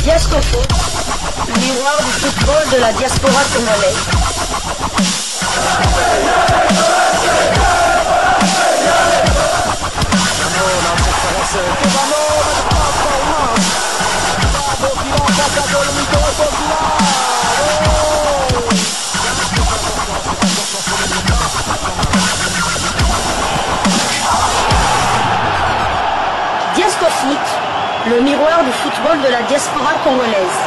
Diascofoot, miroir du football de la diaspora congolaise. Diascofoot, le miroir du football de la diaspora congolaise.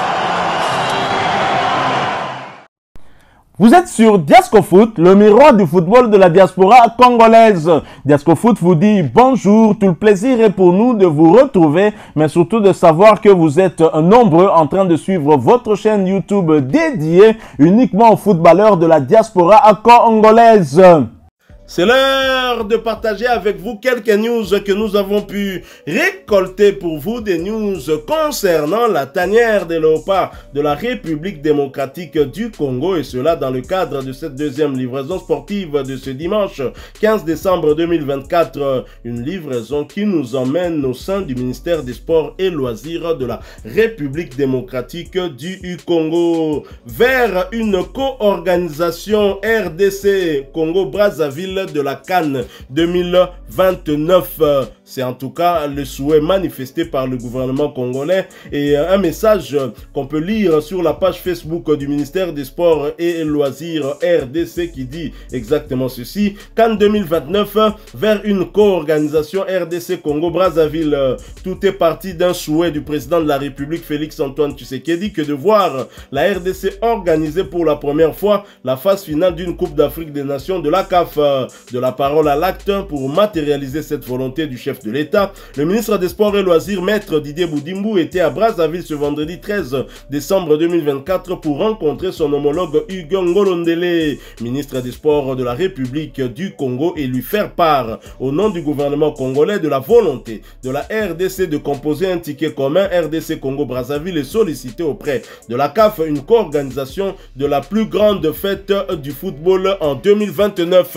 Vous êtes sur Diascofoot, le miroir du football de la diaspora congolaise. Diascofoot vous dit bonjour, tout le plaisir est pour nous de vous retrouver, mais surtout de savoir que vous êtes nombreux en train de suivre votre chaîne YouTube dédiée uniquement aux footballeurs de la diaspora congolaise. C'est l'heure de partager avec vous quelques news que nous avons pu récolter pour vous, des news concernant la tanière des léopards de la République démocratique du Congo, et cela dans le cadre de cette deuxième livraison sportive de ce dimanche 15 décembre 2024, une livraison qui nous emmène au sein du ministère des Sports et Loisirs de la République démocratique du Congo vers une co-organisation RDC Congo-Brazzaville de la CAN 2029. C'est en tout cas le souhait manifesté par le gouvernement congolais, et un message qu'on peut lire sur la page Facebook du ministère des Sports et Loisirs RDC qui dit exactement ceci: CAN 2029 vers une co-organisation RDC Congo-Brazzaville. Tout est parti d'un souhait du président de la République Félix Antoine Tshisekedi que de voir la RDC organiser pour la première fois la phase finale d'une Coupe d'Afrique des Nations de la CAF. De la parole à l'acte, pour matérialiser cette volonté du chef de l'État, le ministre des Sports et Loisirs, Maître Didier Boudimbu, était à Brazzaville ce vendredi 13 décembre 2024 pour rencontrer son homologue Hugo Ngolondele, ministre des Sports de la République du Congo, et lui faire part, au nom du gouvernement congolais, de la volonté de la RDC de composer un ticket commun RDC Congo-Brazzaville et solliciter auprès de la CAF une co-organisation de la plus grande fête du football en 2029.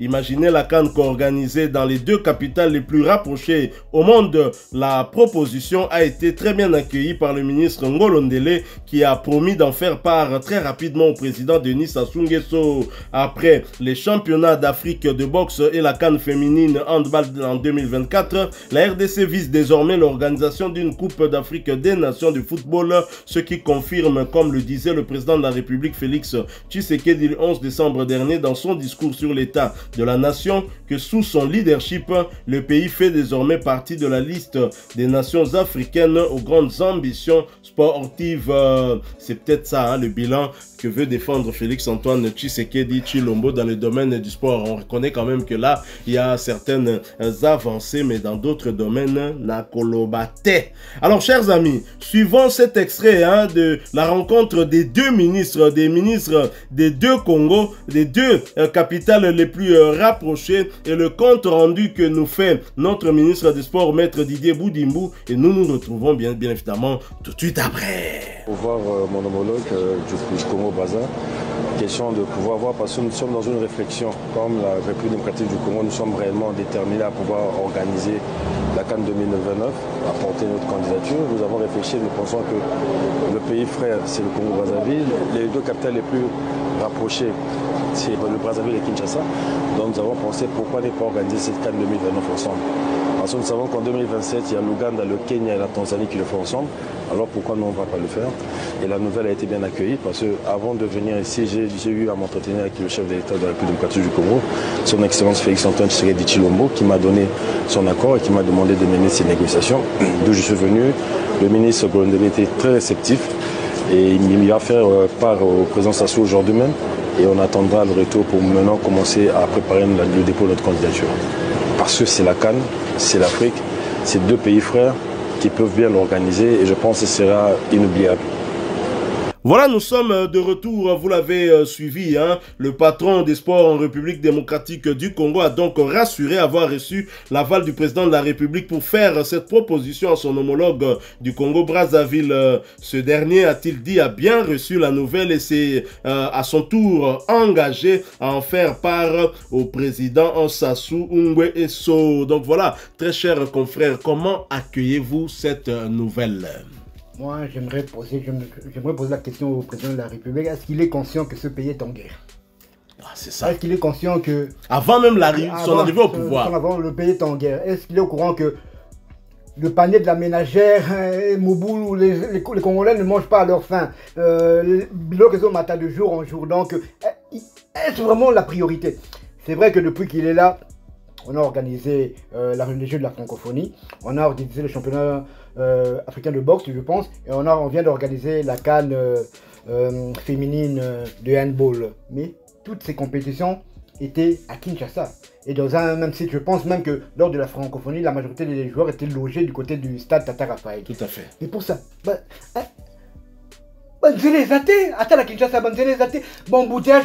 Imaginez la CAN co-organisée dans les deux capitales les plus rapprochées au monde. La proposition a été très bien accueillie par le ministre Ngolondele, qui a promis d'en faire part très rapidement au président Denis Sassou Nguesso. Après les championnats d'Afrique de boxe et la CAN féminine handball en 2024, la RDC vise désormais l'organisation d'une Coupe d'Afrique des Nations de football, ce qui confirme, comme le disait le président de la République Félix Tshisekedi le 11 décembre dernier dans son discours sur l'état de la nation, que sous son leadership, le pays fait désormais partie de la liste des nations africaines aux grandes ambitions sportives. C'est peut-être ça, hein, le bilan que veut défendre Félix Antoine Tshisekedi Tshilombo dans le domaine du sport. On reconnaît quand même que là, il y a certaines avancées, mais dans d'autres domaines, na kolobate. Alors, chers amis, suivons cet extrait de la rencontre des deux ministres, des deux Congo, des deux capitales les plus rapprochées, et le compte rendu que nous fait notre ministre des Sports, Maître Didier Boudimbu, et nous nous retrouvons bien évidemment tout de suite après. Pour voir mon homologue du Congo-Brazza, question de pouvoir voir, parce que nous sommes dans une réflexion, comme la République démocratique du Congo, nous sommes réellement déterminés à pouvoir organiser la CAN 2029, apporter notre candidature. Nous avons réfléchi, nous pensons que le pays frère, c'est le Congo-Brazzaville, les deux capitales les plus rapprochées, c'est le Brazzaville et Kinshasa. Donc nous avons pensé pourquoi ne pas organiser cette CAN 2029 ensemble. Parce que nous savons qu'en 2027, il y a l'Ouganda, le Kenya et la Tanzanie qui le font ensemble. Alors pourquoi nous on ne va pas le faire? Et la nouvelle a été bien accueillie parce qu'avant de venir ici, j'ai eu à m'entretenir avec le chef de l'État de la République démocratique du Congo, son Excellence Félix Antoine Tshisekedi Tshilombo, qui m'a donné son accord et qui m'a demandé de mener ces négociations. D'où je suis venu, le ministre Ngolondele était très réceptif et il va faire part au président Sassou aujourd'hui même. Et on attendra le retour pour maintenant commencer à préparer le dépôt de notre candidature. Parce que c'est la CAN, c'est l'Afrique, c'est deux pays frères qui peuvent bien l'organiser et je pense que ce sera inoubliable. Voilà, nous sommes de retour, vous l'avez suivi, hein. Le patron des sports en République démocratique du Congo a donc rassuré avoir reçu l'aval du président de la République pour faire cette proposition à son homologue du Congo-Brazzaville. Ce dernier, a-t-il dit, a bien reçu la nouvelle et s'est à son tour engagé à en faire part au président Sassou Nguesso. Donc voilà, très chers confrères, comment accueillez-vous cette nouvelle? Moi, j'aimerais poser la question au président de la République. Est-ce qu'il est conscient que ce pays est en guerre? Ah, c'est ça. Est-ce qu'il est conscient que... Avant même son arrivée au pouvoir. Avant, le pays est en guerre. Est-ce qu'il est au courant que le panier de la ménagère, Moboulou, les Congolais ne mangent pas à leur faim. Biloko Ezo matin de jour en jour. Donc, est-ce vraiment la priorité? C'est vrai que depuis qu'il est là, on a organisé les Jeux de la francophonie, on a organisé le championnat africain de boxe, je pense, et on vient d'organiser la CAN féminine de handball. Mais toutes ces compétitions étaient à Kinshasa. Et dans un même site, je pense même que lors de la francophonie, la majorité des joueurs étaient logés du côté du stade Tata Raphaël. Tout à fait. Et pour ça, la Kinshasa, embouteillage,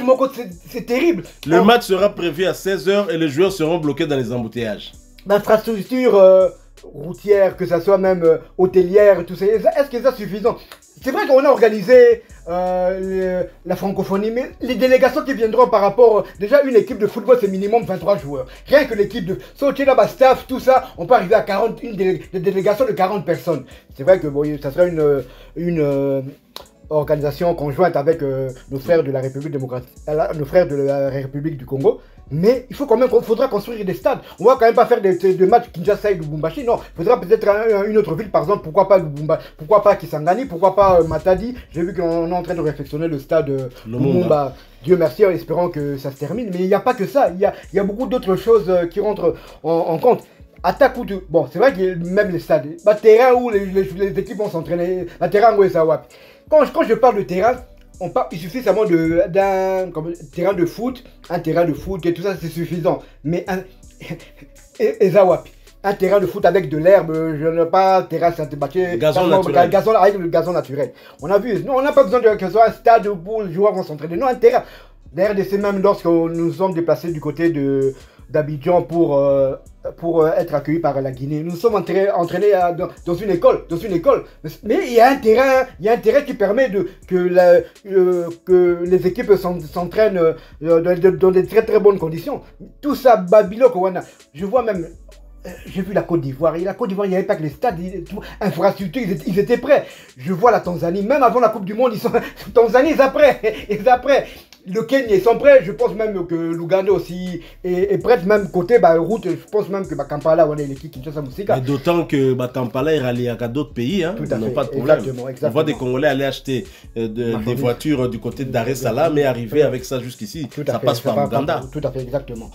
c'est terrible. Le match sera prévu à 16 h et les joueurs seront bloqués dans les embouteillages. L'infrastructure routière, que ce soit même hôtelière, tout ça, est-ce que c'est suffisant? C'est vrai qu'on a organisé la francophonie, mais les délégations qui viendront par rapport... déjà, une équipe de football, c'est minimum 23 joueurs. Rien que l'équipe de... staff, tout ça, on peut arriver à 40, une délégation de 40 personnes. C'est vrai que bon, ça serait une organisation conjointe avec nos frères de la République démocratique, nos frères de la République du Congo. Mais il faut quand même, faudra construire des stades. On va quand même pas faire des matchs Kinshasa et Lubumbashi. Non, il faudra peut-être une autre ville, par exemple. Pourquoi pas Lubumbashi, pourquoi pas Kisangani, pourquoi pas Matadi. J'ai vu qu'on est en train de réflectionner le stade Lumumba. Dieu merci, en espérant que ça se termine. Mais il n'y a pas que ça. Il y a beaucoup d'autres choses qui rentrent en compte. Attaque ou de... Bon, c'est vrai que même les stades, terrain où les équipes vont s'entraîner, un terrain où ça va. Quand je parle de terrain, il suffit seulement d'un terrain de foot, et tout ça c'est suffisant. Mais un terrain de foot avec de l'herbe, je n'ai pas terrain gazon avec le gazon naturel. On a vu, nous on n'a pas besoin que ce soit un stade où les joueurs vont s'entraîner. Non, un terrain. D'ailleurs, même lorsque nous nous sommes déplacés du côté d'Abidjan pour être accueillis par la Guinée. Nous sommes entraînés dans une école. Mais il y a un terrain qui permet que les équipes s'entraînent dans de très très bonnes conditions. Tout ça, Babiloko, je vois même... J'ai vu la Côte d'Ivoire. Et la Côte d'Ivoire, il n'y avait pas que les stades, infrastructures, ils étaient prêts. Je vois la Tanzanie, même avant la Coupe du Monde, Tanzanie, ils sont prêts. Le Kenya, ils sont prêts. Je pense même que l'Ouganda aussi est prête. Même côté route, je pense même que Kampala, on est l'équipe Kinshasa Musika. Mais d'autant que Kampala est rallié à d'autres pays, hein. Ils n'ont pas de problème. Exactement. On voit des Congolais aller acheter des voitures du côté de Dar es Salaam, mais arriver avec ça jusqu'ici, ça passe par Ouganda. Tout à fait, exactement.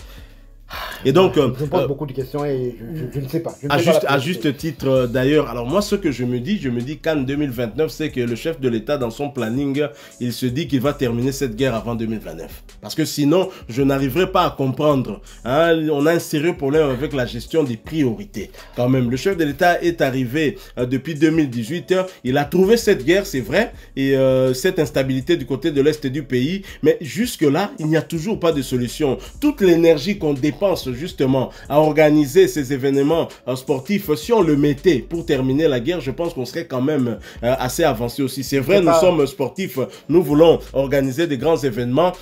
Et donc, je me pose beaucoup de questions et je ne sais pas. À juste titre d'ailleurs, alors moi ce que je me dis CAN 2029, c'est que le chef de l'État dans son planning, il se dit qu'il va terminer cette guerre avant 2029. Parce que sinon, je n'arriverai pas à comprendre. Hein, on a un sérieux problème avec la gestion des priorités. Quand même, le chef de l'État est arrivé depuis 2018, il a trouvé cette guerre, c'est vrai, et cette instabilité du côté de l'Est du pays, mais jusque-là, il n'y a toujours pas de solution. Toute l'énergie qu'on dépense justement à organiser ces événements sportifs, si on le mettait pour terminer la guerre, je pense qu'on serait quand même assez avancé aussi. C'est vrai, nous sommes sportifs, nous voulons organiser des grands événements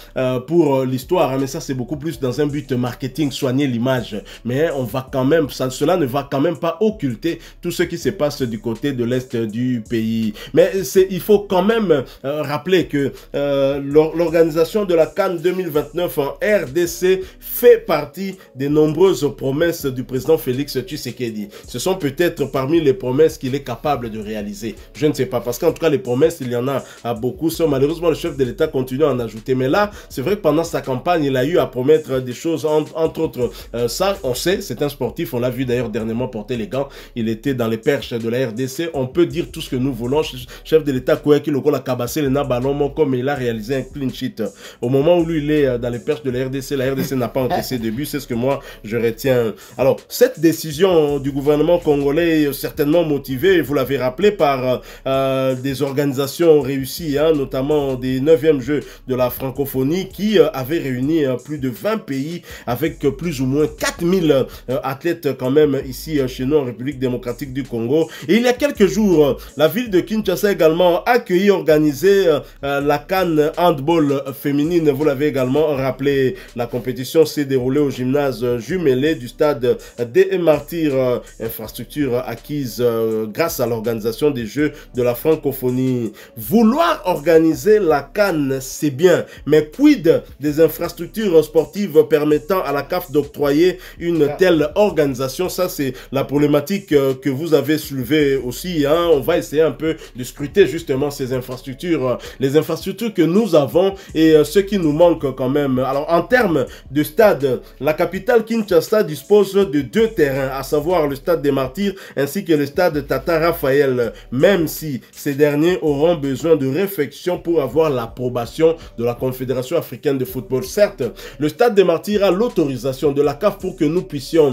pour l'histoire, hein, mais ça c'est beaucoup plus dans un but marketing, soigner l'image. Mais on va quand même, cela ne va quand même pas occulter tout ce qui se passe du côté de l'Est du pays. Mais il faut quand même rappeler que l'organisation de la CAN 2029 en RDC fait partie des nombreuses promesses du président Félix Tshisekedi. Ce sont peut-être parmi les promesses qu'il est capable de réaliser. Je ne sais pas, parce qu'en tout cas, les promesses, il y en a beaucoup. Malheureusement, le chef de l'État continue à en ajouter. Mais là, c'est vrai que pendant sa campagne, il a eu à promettre des choses, entre autres. Ça, on sait, c'est un sportif. On l'a vu d'ailleurs dernièrement porter les gants. Il était dans les perches de la RDC. On peut dire tout ce que nous voulons. Chef de l'État, Koueki Loko, a cabassé les Nabalon, comme il a réalisé un clean sheet. Au moment où lui, il est dans les perches de la RDC n'a pas encaissé de but. C'est ce que moi, moi je retiens. Alors, cette décision du gouvernement congolais est certainement motivée, vous l'avez rappelé, par des organisations réussies, hein, notamment des 9e Jeux de la francophonie qui avaient réuni plus de 20 pays avec plus ou moins 4000 athlètes quand même ici chez nous en République démocratique du Congo. Et il y a quelques jours, la ville de Kinshasa a également accueilli, organisé la CAN handball féminine. Vous l'avez également rappelé, la compétition s'est déroulée au gymnase jumelé du stade des Martyrs, infrastructure acquise grâce à l'organisation des Jeux de la francophonie. Vouloir organiser la CAN, c'est bien, mais quid des infrastructures sportives permettant à la CAF d'octroyer une telle organisation? Ça, c'est la problématique que vous avez soulevée aussi, hein. On va essayer un peu de scruter justement ces infrastructures, les infrastructures que nous avons et ce qui nous manque quand même. Alors, en termes de stade, la capitale Kinshasa dispose de 2 terrains, à savoir le stade des Martyrs ainsi que le stade Tata Raphaël, même si ces derniers auront besoin de réflexion pour avoir l'approbation de la Confédération africaine de football. Certes, le stade des Martyrs a l'autorisation de la CAF pour que nous puissions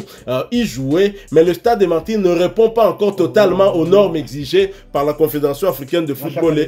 y jouer, mais le stade des Martyrs ne répond pas encore totalement aux normes exigées par la Confédération africaine de football.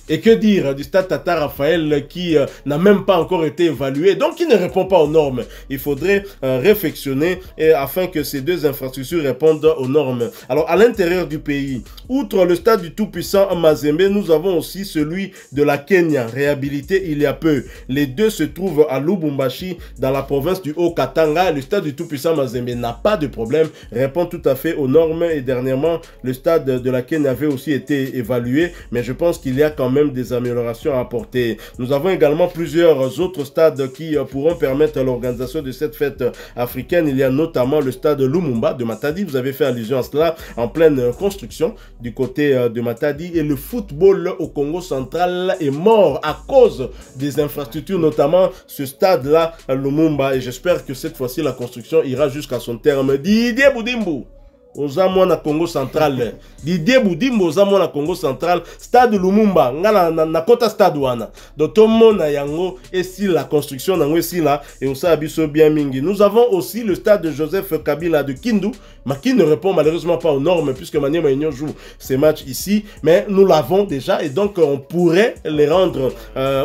Et que dire du stade Tata Raphaël qui n'a même pas encore été évalué, donc il ne répond pas aux normes. Il faudrait réflexionner afin que ces 2 infrastructures répondent aux normes. Alors, à l'intérieur du pays, outre le stade du tout-puissant Mazembe, nous avons aussi celui de la Kenya, réhabilité il y a peu. Les 2 se trouvent à Lubumbashi, dans la province du Haut-Katanga. Le stade du tout-puissant Mazembe n'a pas de problème, répond tout à fait aux normes. Et dernièrement, le stade de la Kenya avait aussi été évalué, mais je pense qu'il y a quand même des améliorations à apporter. Nous avons également plusieurs autres stades qui pourront permettre l'organisation de cette fête africaine. Il y a notamment le stade Lumumba de Matadi, vous avez fait allusion à cela, en pleine construction du côté de Matadi. Et le football au Congo central est mort à cause des infrastructures, notamment ce stade-là, Lumumba. Et j'espère que cette fois-ci, la construction ira jusqu'à son terme. Didier Boudimbo Ozamo na Congo central. Didier Boudimbo Ozamo na Congo central. Stade Lumumba. Na kota stade wana. Donc tout le monde a yango. Et si la construction nango ici là. Et on s'abisso bien mingi. Nous avons aussi le stade de Joseph Kabila de Kindu. Mais qui ne répond malheureusement pas aux normes. Puisque Maniema Union joue ces matchs ici. Mais nous l'avons déjà. Et donc on pourrait les rendre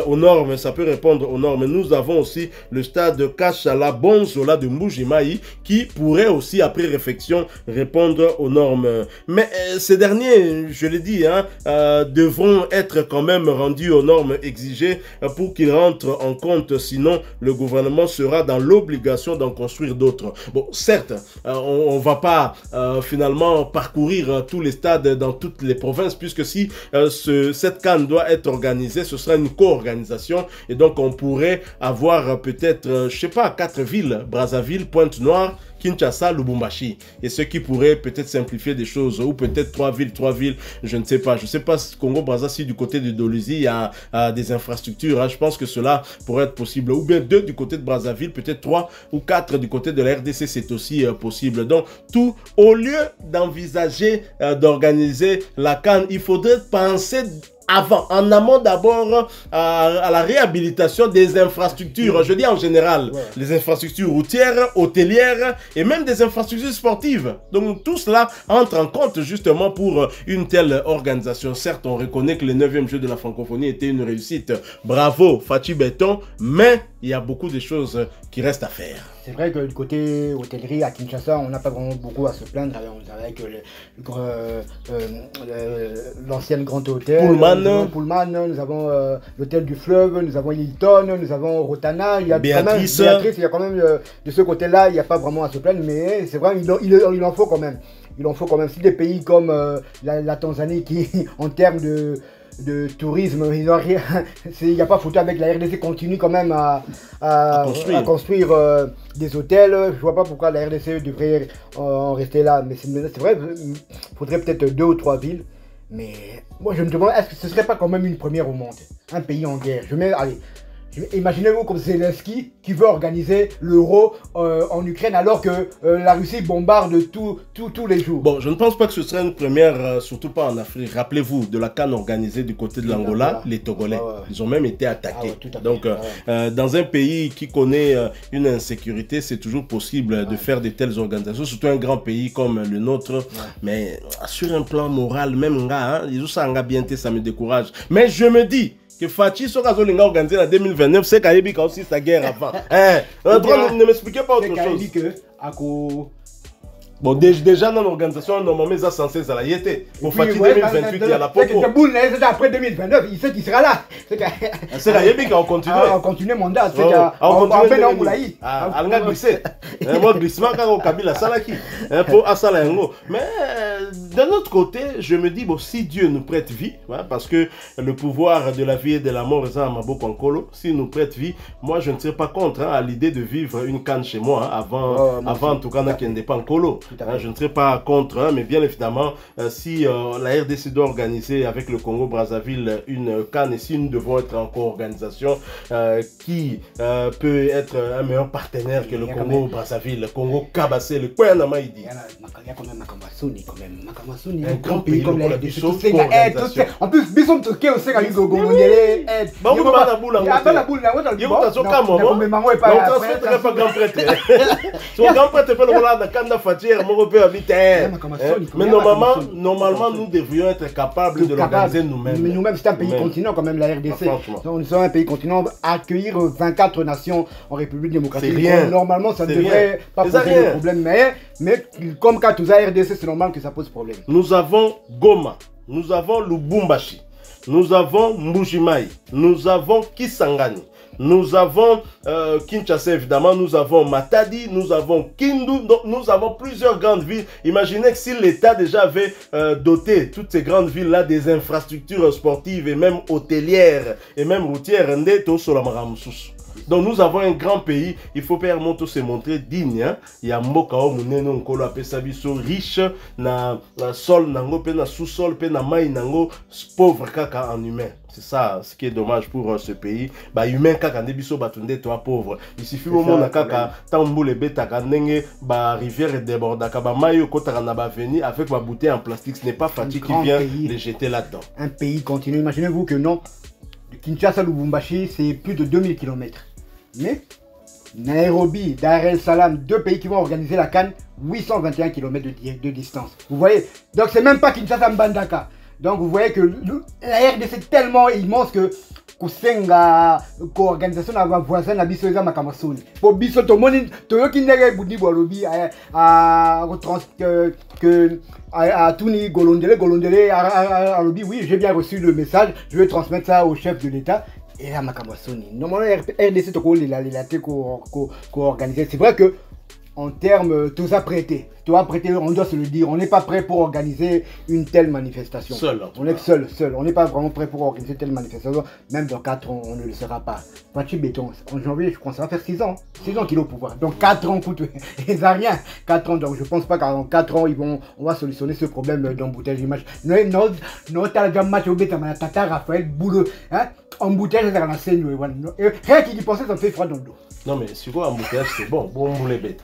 aux normes. Ça peut répondre aux normes. Nous avons aussi le stade Kachala Bonzola de Mbujimayi. Qui pourrait aussi après réflexion répondre aux normes. Mais ces derniers, je l'ai dit, hein, devront être quand même rendus aux normes exigées pour qu'ils rentrent en compte. Sinon, le gouvernement sera dans l'obligation d'en construire d'autres. Bon, certes, on ne va pas finalement parcourir tous les stades dans toutes les provinces, puisque si cette CAN doit être organisée, ce sera une co-organisation. Et donc, on pourrait avoir peut-être, je sais pas, 4 villes, Brazzaville, Pointe-Noire, Kinshasa, Lubumbashi. Et ce qui pourrait peut-être simplifier des choses. Ou peut-être 3 villes, je ne sais pas. Je ne sais pas, Congo-Brazza, si du côté de Dolisie, il y a des infrastructures. Hein. Je pense que cela pourrait être possible. Ou bien 2 du côté de Brazzaville, peut-être 3 ou 4 du côté de la RDC, c'est aussi possible. Donc, tout, au lieu d'envisager d'organiser la CAN, il faudrait penser en amont d'abord à la réhabilitation des infrastructures, je dis en général, les infrastructures routières, hôtelières et même des infrastructures sportives. Donc tout cela entre en compte justement pour une telle organisation. Certes, on reconnaît que les 9e Jeux de la francophonie étaient une réussite. Bravo, Fachi Béton, mais il y a beaucoup de choses qui restent à faire. C'est vrai que du côté hôtellerie à Kinshasa, on n'a pas vraiment beaucoup à se plaindre avec l'ancienne Grand Hôtel. Pullman, nous avons l'hôtel du Fleuve, nous avons Hilton, nous avons Rotana. Il y a Béatrice, il y a quand même de ce côté-là, il n'y a pas vraiment à se plaindre, mais c'est vrai, il en faut quand même. Il en faut quand même. Si des pays comme la Tanzanie qui, en termes de tourisme, il n'y a pas photo avec la RDC continue quand même à construire des hôtels. Je ne vois pas pourquoi la RDC devrait en rester là. Mais c'est vrai, il faudrait peut-être 2 ou 3 villes. Mais moi je me demande, est-ce que ce serait pas quand même une première au monde? Un pays en guerre. Je Imaginez-vous comme Zelensky qui veut organiser l'Euro en Ukraine alors que la Russie bombarde tous les jours. Bon, je ne pense pas que ce serait une première, surtout pas en Afrique. Rappelez-vous de la CAN organisée du côté de l'Angola, les Togolais. Ils ont même été attaqués. Donc, dans un pays qui connaît une insécurité, c'est toujours possible de faire de telles organisations, surtout un grand pays comme le nôtre. Mais sur un plan moral, même là, ça me décourage. Mais je me dis que Fachi sera organisé en 2029, c'est qu'il y a aussi sa guerre avant. Ne m'expliquez pas autre chose. Bon, déjà dans l'organisation, normalement, ça censé ça la yété. Pour Fachi 2028, il y a la popo. C'est après 2029, il sait qu'il sera là. C'est la yébi qu'on continue. On continue le mandat. On continue le mandat. On a glissé. Moi, glissement, quand on Kabila Salaki. Pour Asala Yango. Mais d'un autre côté, je me dis, bon, si Dieu nous prête vie, parce que le pouvoir de la vie et de la mort est à Maboko Nkolo, s'il nous prête vie, moi, je ne serais pas contre à l'idée de vivre une canne chez moi avant en tout cas, qu'il n'y ait pas Nkolo. Je ne serais pas contre, mais bien évidemment, si la RDC doit organiser avec le Congo-Brazzaville une CAN et si nous devons être en co-organisation, qui peut être un meilleur partenaire que le Congo-Brazzaville, le Congo-Kabassé, le Kouyanamaïdi. Un grand pays comme la RDC, en plus, Bisson Turquie aussi, quand il y a mais normalement, nous devrions être capables de l'organiser nous-mêmes. Mais nous-mêmes, c'est un pays continent quand même, la RDC. Nous sommes un pays continent. Accueillir 24 nations en République démocratique, normalement, ça ne devrait pas poser de problème. Mais comme quand tous à RDC, c'est normal que ça pose problème. Nous avons Goma, nous avons Lubumbashi, nous avons Mbujimaï, nous avons Kisangani. Nous avons Kinshasa évidemment, nous avons Matadi, nous avons Kindu, donc nous avons plusieurs grandes villes. Imaginez que si l'État déjà avait doté toutes ces grandes villes-là des infrastructures sportives et même hôtelières et même routières, donc nous avons un grand pays, il faut permettre se montrer digne. Il y a Mboka Omuneno Nkolo Apesabiso riche na sol nango pe na sous-sol pe na mai nango pauvre kaka en humain. C'est ça ce qui est dommage pour ce pays. Bah humain kaka ndebiso batunde toi pauvre. Il suffit au monde kaka tamboule beta kanenge ba rivière déborde ka ba mayo kota na ba veni avec ba bouteille en plastique, ce n'est pas Fachi qui vient les jeter là-dedans. Un pays continu. Imaginez-vous que non, de Kinshasa à Lubumbashi, c'est plus de 2000 km. Mais Nairobi, Dar es Salaam, deux pays qui vont organiser la CAN, 821 km de distance. Vous voyez? Donc c'est même pas Kinshasa Mbandaka. Donc vous voyez que la RDC est tellement immense que Kusenga co-organisation na voisin na biso eza makamasoni. Pour biso to moni to yoki ndenge budi bolobi à Tuni Golondele à Lobi, oui, j'ai bien reçu le message, je vais transmettre ça au chef de l'État. Et là, normalement, RDC co-organisé. C'est vrai que en termes, tout ça prêté. On doit se le dire. On n'est pas prêt pour organiser une telle manifestation. On est seul. On n'est pas vraiment prêt pour organiser une telle manifestation. Même dans 4 ans, on ne le sera pas. Fachi Béton, en janvier, je pense que ça va faire 6 ans. 6 ans qu'il est au pouvoir. Donc 4 ans coûte. Ils n'ont rien. 4 ans. Donc je ne pense pas qu'en 4 ans, on va solutionner ce problème d'embouteillage du match. Notre match au Bétamana, Tata Raphaël Boulot. Embouteillage dans la scène. Rien qui y pensait, ça me fait froid dans le dos. Non, mais si quoi, embouteillage, c'est bon. Bon, on les bêtes.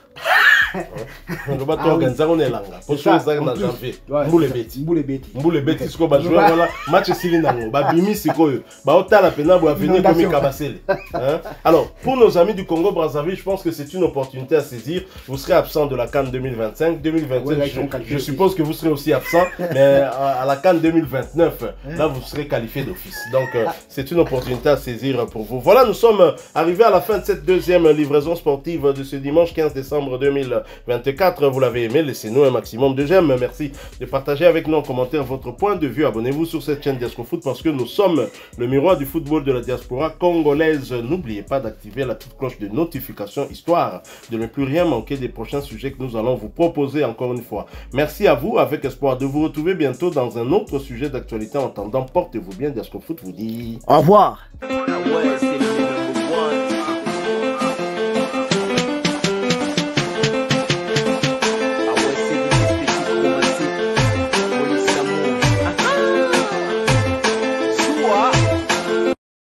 On va organiser on est là. Pour ça, ça en janvier. Mboule beti. Ce qu'on va jouer voilà match silinango. Ba bimi sikoyo. Ba otala pena bo venir comme Kabasele. Alors, pour nos amis du Congo Brazzaville, je pense que c'est une opportunité à saisir. Vous serez absent de la CAN 2025, 2025. Je suppose que vous serez aussi absent, mais à la CAN 2029, là vous serez qualifié d'office. Donc c'est une opportunité à saisir pour vous. Voilà, nous sommes arrivés à la fin de cette deuxième livraison sportive de ce dimanche 15 décembre 2024. Vous l'avez aimé, laissez-nous un maximum de j'aime. Merci de partager avec nous en commentaire votre point de vue. Abonnez-vous sur cette chaîne Diasco Foot parce que nous sommes le miroir du football de la diaspora congolaise. N'oubliez pas d'activer la petite cloche de notification histoire de ne plus rien manquer des prochains sujets que nous allons vous proposer encore une fois. Merci à vous, avec espoir de vous retrouver bientôt dans un autre sujet d'actualité. En attendant, portez-vous bien. Diasco Foot vous dit au revoir.